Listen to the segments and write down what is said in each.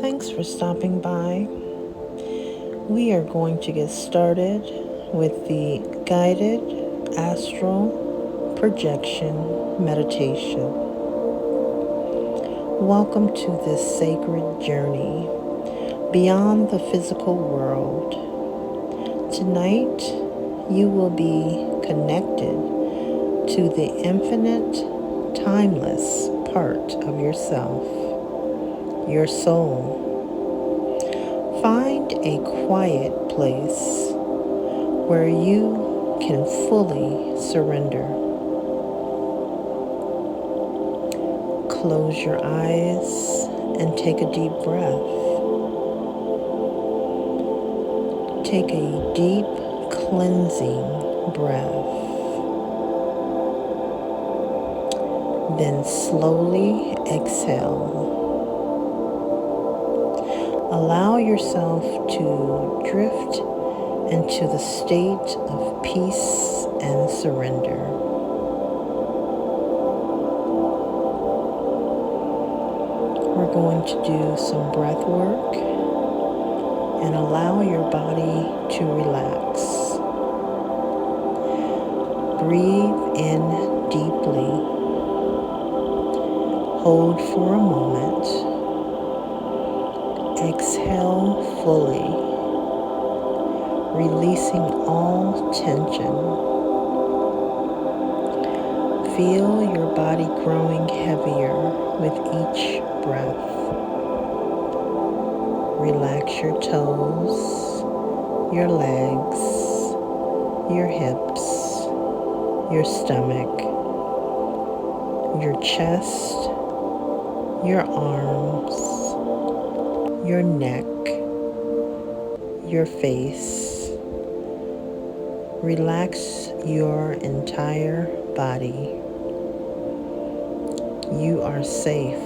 Thanks for stopping by. We are going to get started with the Guided Astral Projection Meditation. Welcome to this sacred journey beyond the physical world. Tonight, you will be connected to the infinite, timeless part of yourself, your soul. Find a quiet place where you can fully surrender. Close your eyes and take a deep breath. Take a deep, cleansing breath. Then slowly exhale. Allow yourself to drift into the state of peace and surrender. We're going to do some breath work and allow your body to relax. Breathe in deeply. Hold for a moment. Exhale fully, releasing all tension. Feel your body growing heavier with each breath. Relax your toes, your legs, your hips, your stomach, your chest, your arms, your neck, your face. Relax your entire body. You are safe.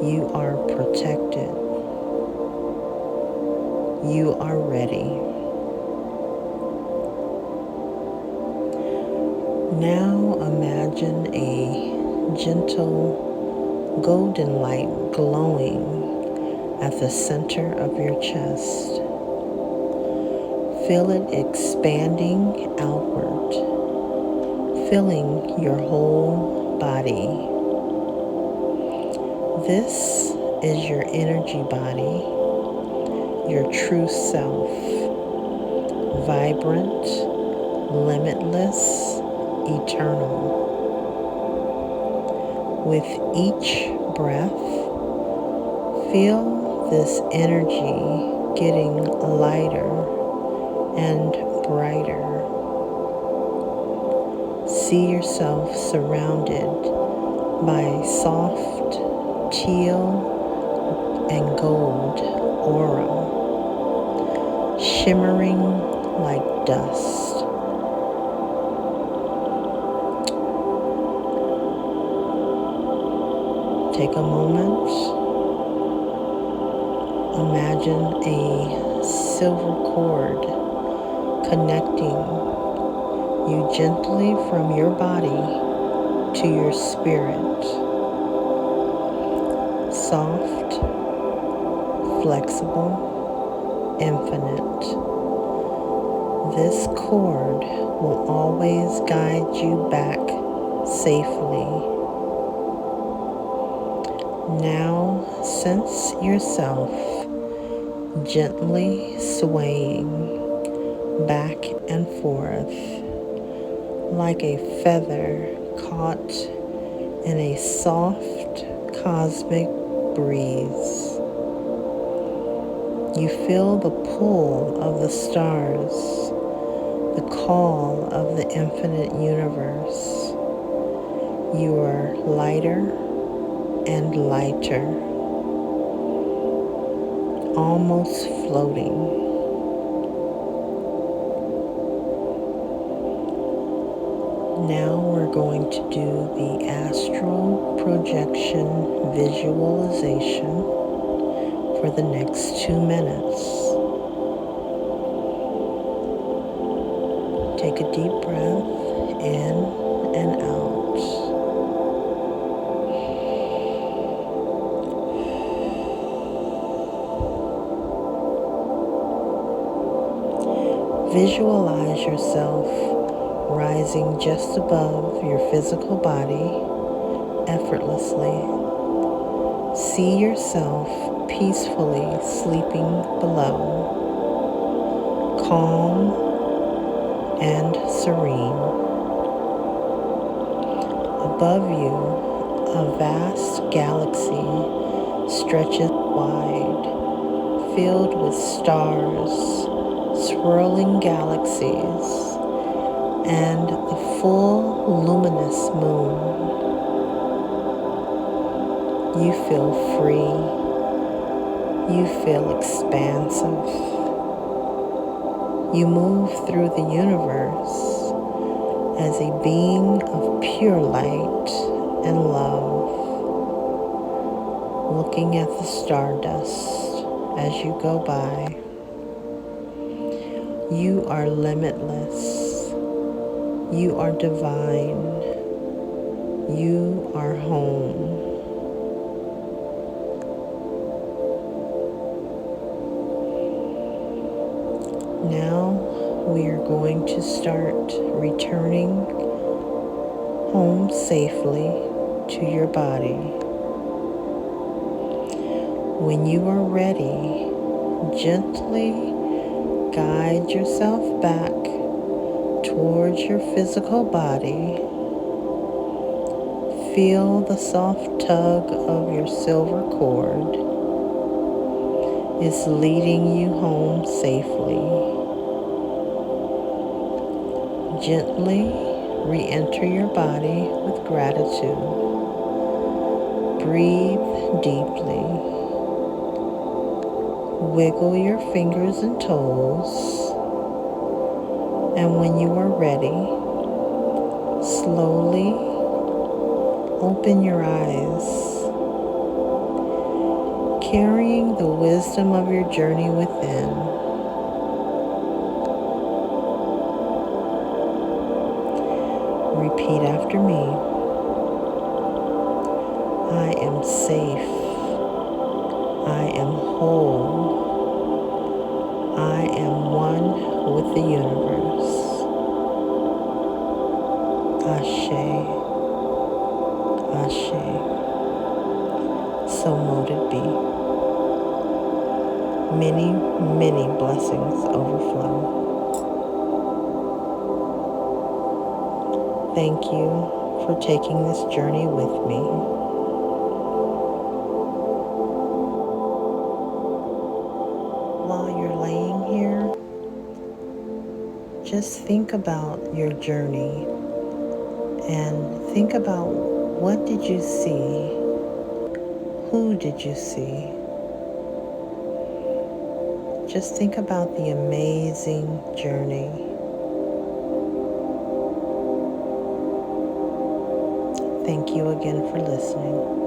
You are protected. You are ready. Now imagine a gentle golden light glowing at the center of your chest. Feel it expanding outward, filling your whole body. This is your energy body, your true self, vibrant, limitless, eternal. With each breath, feel this energy getting lighter and brighter. See yourself surrounded by soft teal and gold aura, shimmering like dust. Take a moment. Imagine a silver cord connecting you gently from your body to your spirit. Soft, flexible, infinite. This cord will always guide you back safely. Now sense yourself gently swaying back and forth like a feather caught in a soft cosmic breeze. You feel the pull of the stars, the call of the infinite universe. You are lighter and lighter, almost floating. Now we're going to do the astral projection visualization for the next 2 minutes. Take a deep breath in and out. Visualize yourself rising just above your physical body effortlessly. See yourself peacefully sleeping below, calm and serene. Above you, a vast galaxy stretches wide, filled with stars, swirling galaxies, and a full luminous moon. You feel free. You feel expansive. You move through the universe as a being of pure light and love, looking at the stardust as you go by. You are limitless. You are divine. You are home. Now we are going to start returning home safely to your body. When you are ready, gently guide yourself back towards your physical body. Feel the soft tug of your silver cord. It's leading you home safely. Gently re-enter your body with gratitude. Breathe deeply. Wiggle your fingers and toes. And when you are ready, slowly open your eyes, carrying the wisdom of your journey within. Repeat after me. I am safe. I am whole. I am one with the universe. Ashe. Ashe. So mote it be. Many, many blessings overflow. Thank you for taking this journey with me. While you're laying here, just think about your journey and think about what did you see? Who did you see? Just think about the amazing journey. Thank you again for listening.